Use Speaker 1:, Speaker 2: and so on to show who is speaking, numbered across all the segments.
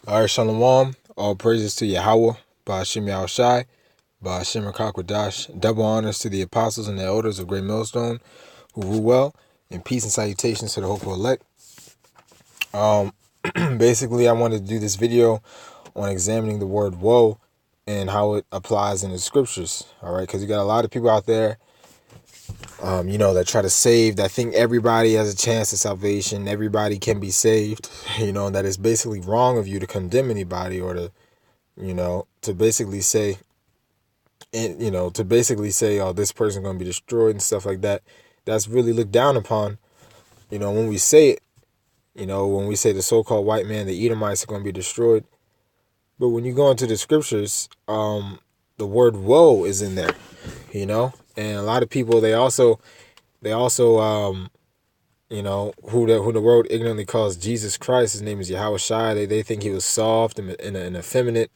Speaker 1: All right, Shalom. All praises to Yahweh, Ba'ashim Yahushai, Ba'ashim Rakakwadash. Double honors to the apostles and the elders of Great Millstone who rule well, and peace and salutations to the hopeful elect. Basically, I wanted to do this video on examining the word woe and how it applies in the scriptures. All right, because you got a lot of people out there, that try to save, that think everybody has a chance of salvation, everybody can be saved, that it's basically wrong of you to condemn anybody or to basically say, oh, this person's going to be destroyed and stuff like that. That's really looked down upon, when we say it, when we say the so-called white man, the Edomites are going to be destroyed. But when you go into the scriptures, the word woe is in there, and a lot of people, they also, who the world ignorantly calls Jesus Christ, his name is Yahweh Shai. They think he was soft and effeminate,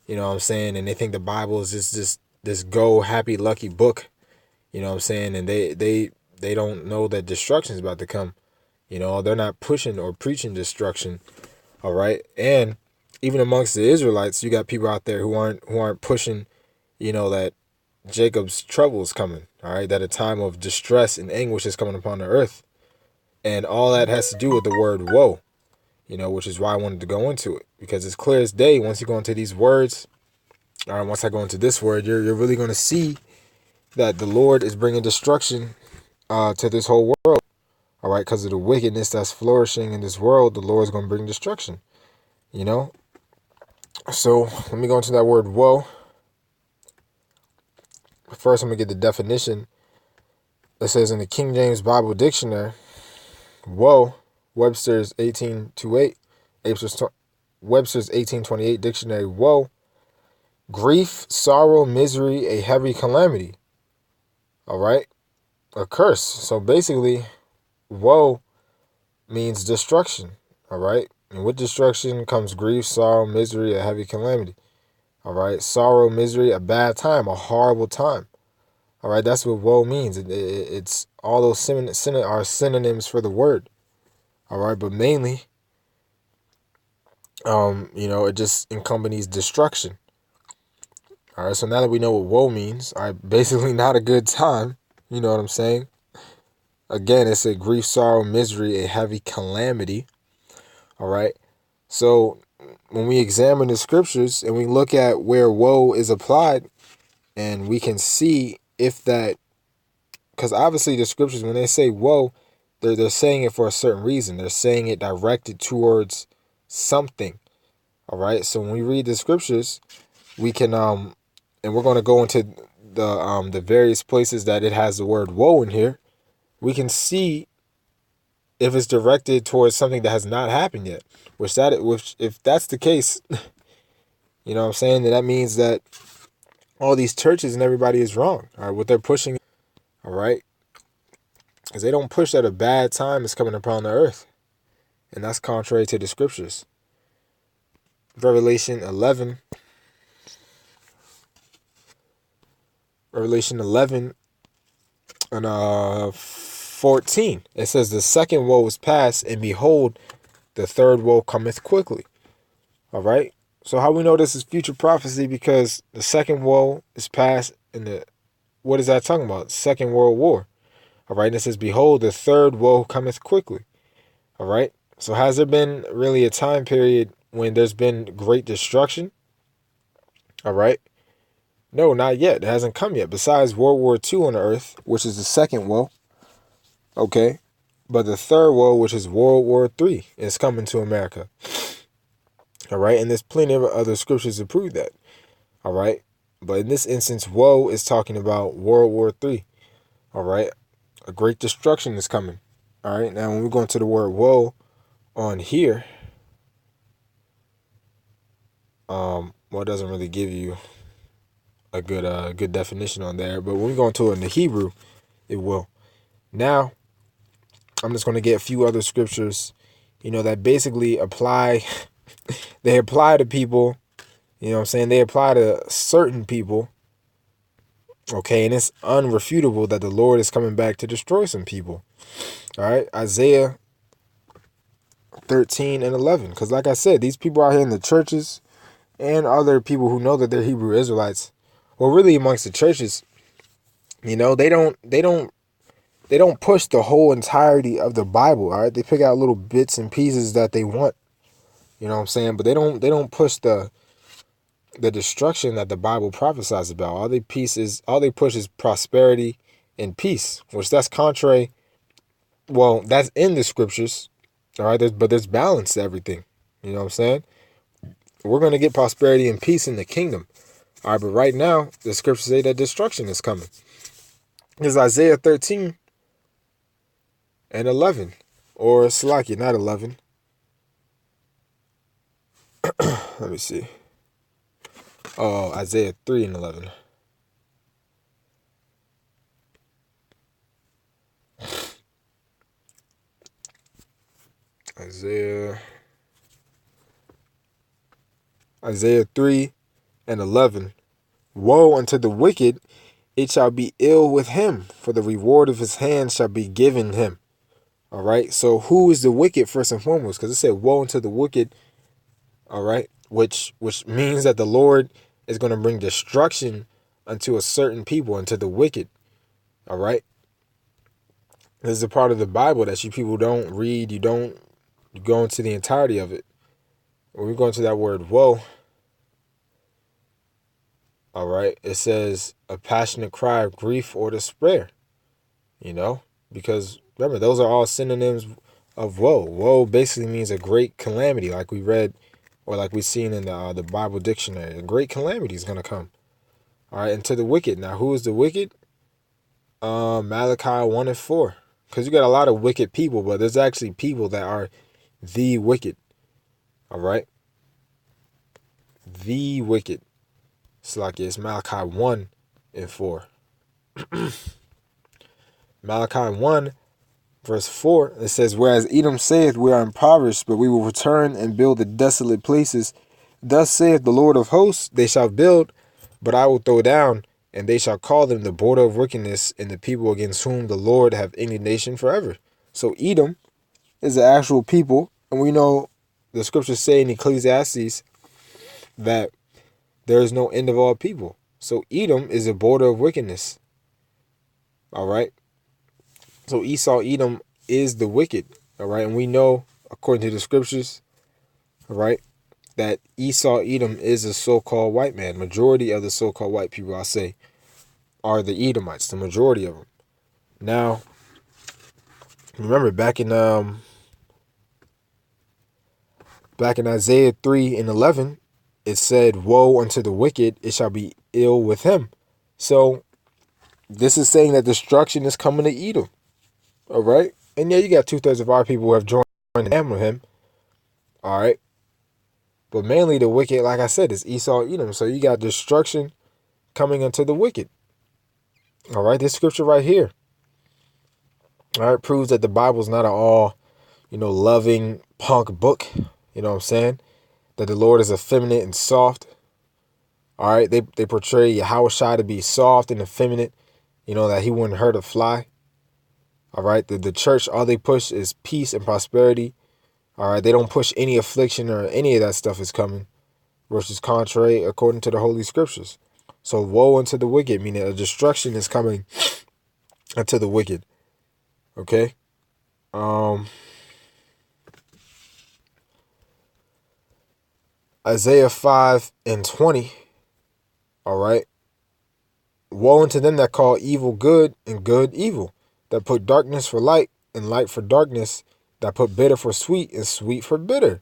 Speaker 1: you know what I'm saying? And they think the Bible is just this go happy lucky book, you know what I'm saying? And they don't know that destruction is about to come. They're not pushing or preaching destruction. All right. And even amongst the Israelites, you got people out there who aren't pushing, that Jacob's trouble is coming. All right. That a time of distress and anguish is coming upon the earth. And all that has to do with the word woe, which is why I wanted to go into it, because it's clear as day. Once you go into these words, all right, once I go into this word, you're really going to see that the Lord is bringing destruction to this whole world. All right, because of the wickedness that's flourishing in this world, the Lord is going to bring destruction. So let me go into that word woe. First, I'm going to get the definition. It says in the King James Bible Dictionary, woe, Webster's 1828, Webster's 1828 dictionary, woe, grief, sorrow, misery, a heavy calamity. All right, a curse. So basically, woe means destruction. All right, and with destruction comes grief, sorrow, misery, a heavy calamity. All right, sorrow, misery, a bad time, a horrible time. All right, that's what woe means. It's all those are synonyms for the word. All right, but mainly, it just accompanies destruction. All right, so now that we know what woe means, all right, basically not a good time. You know what I'm saying? Again, it's a grief, sorrow, misery, a heavy calamity. All right, so when we examine the scriptures and we look at where woe is applied, and we can see if that, because obviously the scriptures, when they say woe, they're saying it for a certain reason. They're saying it directed towards something. All right, so when we read the scriptures, we can and we're going to go into the various places that it has the word woe in here. We can see if it's directed towards something that has not happened yet. Which if that's the case, you know what I'm saying, then that means that all these churches and everybody is wrong. All right, what they're pushing. All right, because they don't push that a bad time is coming upon the earth, and that's contrary to the scriptures. Revelation 11 and 14. It says, the second woe is past, and behold, the third woe cometh quickly. All right. So how we know this is future prophecy? Because the second woe is past, and what is that talking about? Second World War. All right. And it says, behold, the third woe cometh quickly. All right. So has there been really a time period when there's been great destruction? All right. No, not yet. It hasn't come yet. Besides World War II on the earth, which is the second woe. Okay. But the third woe, which is World War III, is coming to America. All right. And there's plenty of other scriptures to prove that. All right. But in this instance, woe is talking about World War III. All right. A great destruction is coming. All right. Now, when we go into the word woe on here, it doesn't really give you a good definition on there. But when we go into it in the Hebrew, it will. Now, I'm just going to get a few other scriptures, that basically apply. They apply to people, you know what I'm saying? They apply to certain people. Okay, and it's unrefutable that the Lord is coming back to destroy some people. All right, Isaiah 13 and 11. Because like I said, these people out here in the churches and other people who know that they're Hebrew Israelites, well, really amongst the churches, you know, they don't push the whole entirety of the Bible. All right, they pick out little bits and pieces that they want. You know what I'm saying? But they don't push the destruction that the Bible prophesies about. All they push is prosperity and peace, which that's contrary. Well, that's in the scriptures. All right, but there's balance to everything. You know what I'm saying? We're going to get prosperity and peace in the kingdom. All right, but right now, the scriptures say that destruction is coming. It's Isaiah 13 and 11. Or Salakia, not 11. Let me see. Oh, Isaiah 3 and 11. Isaiah 3 and 11. Woe unto the wicked, it shall be ill with him, for the reward of his hand shall be given him. All right. So who is the wicked first and foremost? Because it said woe unto the wicked. All right. Which means that the Lord is going to bring destruction unto a certain people, unto the wicked. All right. This is a part of the Bible that you people don't read. You go into the entirety of it. When we go into that word woe, all right, it says a passionate cry of grief or despair. You know, because remember, those are all synonyms of woe. Woe basically means a great calamity, like we read or like we've seen in the Bible dictionary. A great calamity is going to come. All right, and to the wicked. Now, who is the wicked? Malachi 1 and 4. Because you got a lot of wicked people, but there's actually people that are the wicked. All right? The wicked. It's Malachi 1 and 4. Malachi 1, verse 4, it says, whereas Edom saith, we are impoverished, but we will return and build the desolate places. Thus saith the Lord of hosts, they shall build, but I will throw down, and they shall call them the border of wickedness, and the people against whom the Lord have indignation forever. So Edom is the actual people, and we know the scriptures say in Ecclesiastes that there is no end of all people. So Edom is a border of wickedness. All right. So Esau, Edom is the wicked. All right. And we know, according to the scriptures, all right, that Esau, Edom is a so-called white man. Majority of the so-called white people, I say, are the Edomites, the majority of them. Now, remember back in Isaiah 3 and 11, it said, woe unto the wicked, it shall be ill with him. So this is saying that destruction is coming to Edom. All right. And yeah, you got 2/3 of our people who have joined hand with him. All right. But mainly the wicked, like I said, is Esau, Edom. So you got destruction coming unto the wicked. All right. This scripture right here. All right. Proves that the Bible is not an all, loving punk book. You know what I'm saying? That the Lord is effeminate and soft. All right. They portray Yahushua to be soft and effeminate. That he wouldn't hurt a fly. All right. The church, all they push is peace and prosperity. All right. They don't push any affliction or any of that stuff is coming, which is contrary according to the Holy Scriptures. So woe unto the wicked, meaning a destruction is coming unto the wicked. Okay. Isaiah 5 and 20. All right. Woe unto them that call evil good and good evil, that put darkness for light and light for darkness, that put bitter for sweet and sweet for bitter.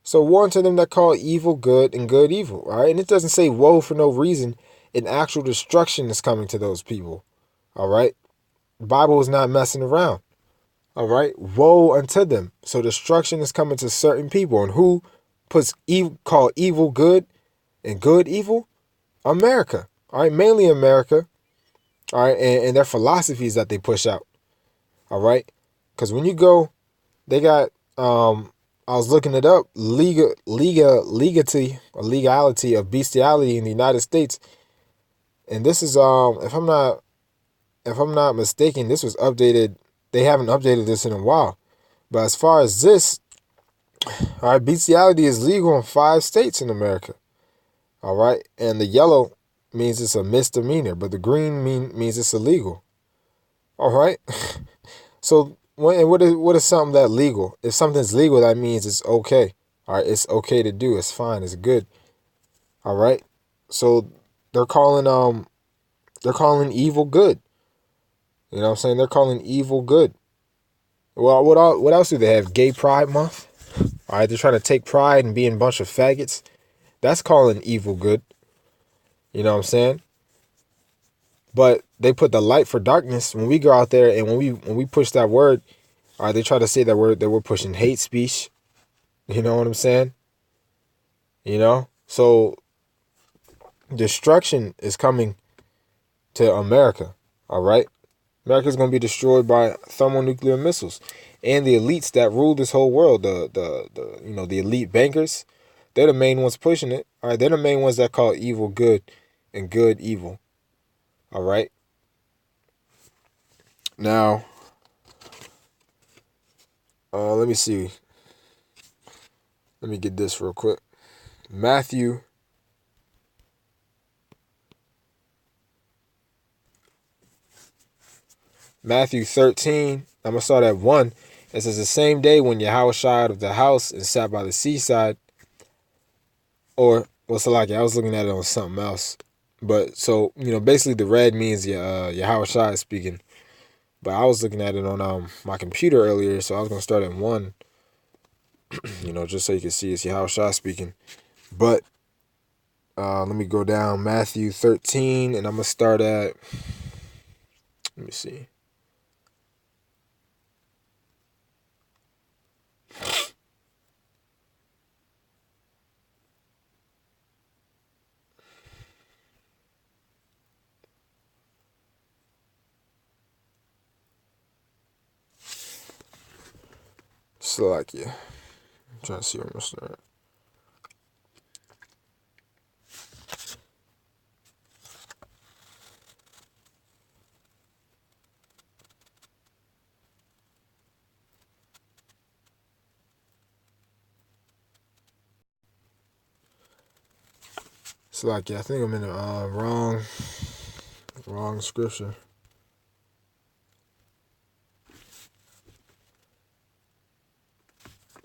Speaker 1: So woe unto them that call evil good and good evil. All right. And it doesn't say woe for no reason. An actual destruction is coming to those people. All right. The Bible is not messing around. All right. Woe unto them. So destruction is coming to certain people. And who puts call evil good and good evil? America. All right. Mainly America. All right. And their philosophies that they push out. All right. Because when you go, they got, I was looking it up, legality of bestiality in the United States. And this is, if I'm not mistaken, this was updated. They haven't updated this in a while. But as far as this, All right, bestiality is legal in 5 states in America. All right, and the yellow means it's a misdemeanor, but the green means it's illegal. All right, so what is something that legal? If something's legal, that means it's okay. All right, it's okay to do. It's fine. It's good. All right, so they're calling evil good. You know what I'm saying? They're calling evil good. Well, what else do they have? Gay Pride Month. All right, they're trying to take pride in being a bunch of faggots. That's calling evil good. You know what I'm saying? But they put the light for darkness when we go out there, and when we push that word, all right, they try to say that we're pushing hate speech. You know what I'm saying? You know? So destruction is coming to America. All right? America's going to be destroyed by thermonuclear missiles. And the elites that rule this whole world, the elite bankers, they're the main ones pushing it. All right, they're the main ones that call evil good and good evil. All right. Now, let me see. Let me get this real quick. Matthew 13. I'm gonna start at 1. It says, the same day when Yahweh shied of the house and sat by the seaside, or what's it like? I was looking at it on something else. But so, basically the red means Yahweh Shai is speaking. But I was looking at it on my computer earlier, so I was gonna start at 1. Just so you can see it's Yahweh Shai speaking. But let me go down Matthew 13, and I'm gonna start at. Let me see. Slovakia. I'm trying to see where I'm gonna start. Slovakia. I think I'm in the wrong scripture.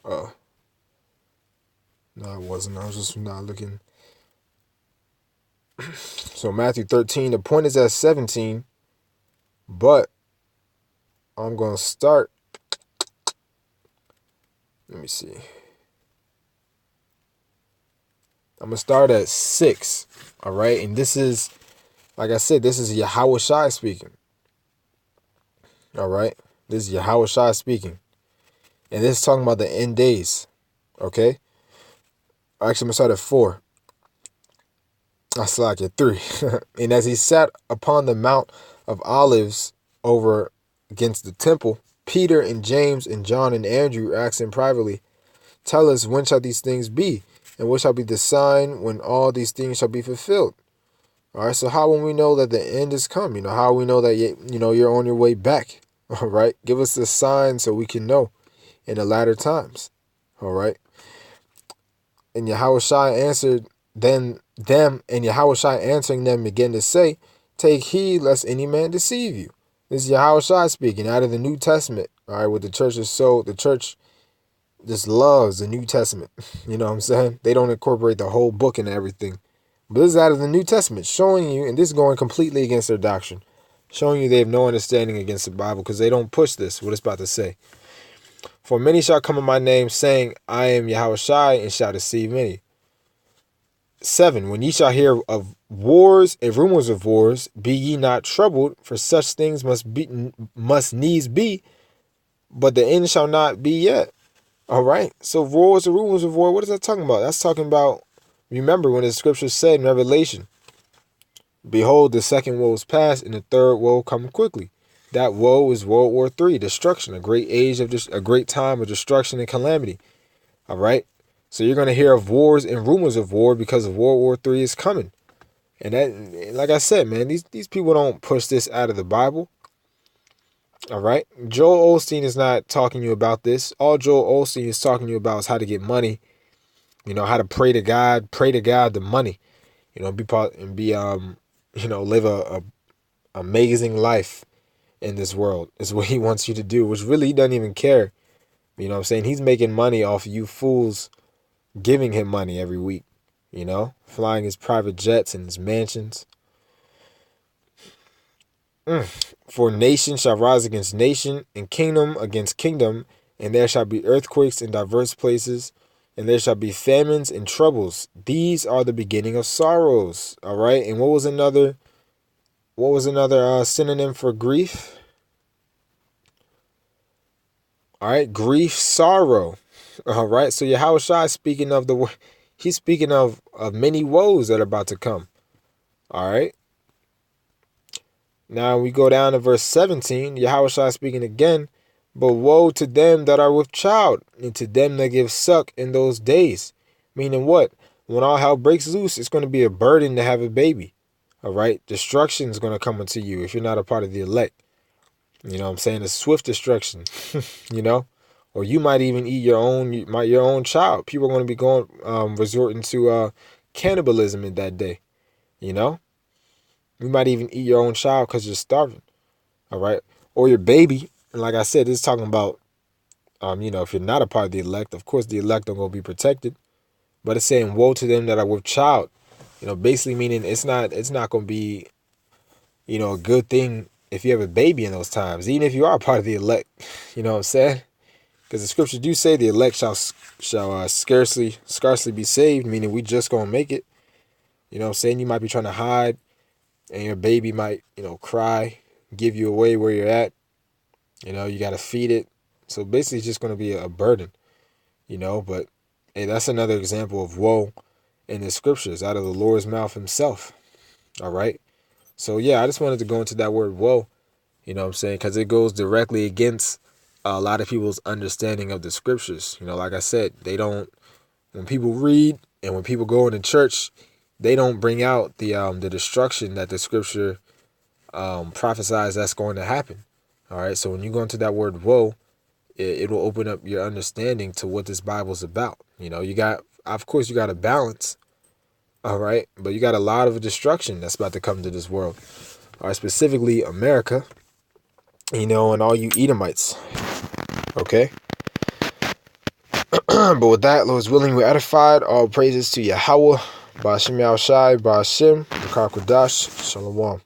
Speaker 1: Oh. No, it wasn't. I was just not looking. So Matthew 13, the point is at 17, but I'm going to start. Let me see. I'm going to start at 6, all right? And this is, like I said, this is Yahweh Shai speaking, all right? This is Yahweh Shai speaking. And this is talking about the end days, okay? Actually, I'm going to start at 4. I slack at 3. And as he sat upon the Mount of Olives over against the temple, Peter and James and John and Andrew asked him privately, tell us, when shall these things be? And what shall be the sign when all these things shall be fulfilled? All right, so how will we know that the end is come? How will we know that you're on your way back? All right, give us the sign so we can know in the latter times. All right. And Yahweh Shai answered them, and Yahweh Shai answering them began to say, take heed lest any man deceive you. This is Yahweh Shai speaking out of the New Testament. All right, what the church is the church just loves the New Testament. You know what I'm saying? They don't incorporate the whole book and everything. But this is out of the New Testament, showing you, and this is going completely against their doctrine, showing you they have no understanding against the Bible because they don't push this, what it's about to say. For many shall come in my name, saying, I am Yahweh Shai, and shall deceive many. 7. When ye shall hear of wars and rumors of wars, be ye not troubled, for such things must needs be, but the end shall not be yet. All right. So wars and rumors of war, what is that talking about? That's talking about, remember when the scripture said in Revelation, behold, the second woe is past, and the third woe come quickly. That woe is World War III, destruction, a great time of destruction and calamity. All right. So you're going to hear of wars and rumors of war because of World War III is coming. And that, like I said, man, these people don't push this out of the Bible. All right. Joel Osteen is not talking to you about this. All Joel Osteen is talking to you about is how to get money. How to pray to God the money. Live a amazing life in this world is what he wants you to do, which really he doesn't even care. You know what I'm saying? He's making money off you fools giving him money every week, flying his private jets and his mansions. For nation shall rise against nation, and kingdom against kingdom, and there shall be earthquakes in diverse places, and there shall be famines and troubles. These are the beginning of sorrows. All right. And what was another synonym for grief? All right, grief, sorrow. All right. So Yahushua is speaking of he's speaking of many woes that are about to come. All right. Now we go down to verse 17. Yahushua speaking again. But woe to them that are with child, and to them that give suck in those days. Meaning what? When all hell breaks loose, it's going to be a burden to have a baby. All right? Destruction is going to come into you if you're not a part of the elect. You know what I'm saying? A swift destruction, Or you might even eat your own child. People are going to be resorting to cannibalism in that day, You might even eat your own child because you're starving. All right? Or your baby. And like I said, this is talking about, if you're not a part of the elect, of course the elect are going to be protected. But it's saying, woe to them that are with child. Basically meaning it's not going to be, a good thing if you have a baby in those times, even if you are a part of the elect. You know what I'm saying? Because the scriptures do say the elect shall scarcely be saved, meaning we just going to make it. You know what I'm saying? You might be trying to hide, and your baby might, cry, give you away where you're at. You got to feed it. So basically it's just going to be a burden, but hey, that's another example of woe in the scriptures out of the Lord's mouth himself. All right. So yeah, I just wanted to go into that word woe, you know what I'm saying? Because it goes directly against a lot of people's understanding of the scriptures. Like I said, when people read and when people go into church, they don't bring out the destruction that the scripture prophesies that's going to happen. All right. So when you go into that word woe, it will open up your understanding to what this Bible's about. Of course, you got a balance. All right. But you got a lot of destruction that's about to come to this world. All right. Specifically America, and all you Edomites. Okay. But with that, Lord's willing, we're edified. All praises to Yahweh. Ba'ashem Yahushai, Ba'ashem, B'Kar Kodash, Shalom.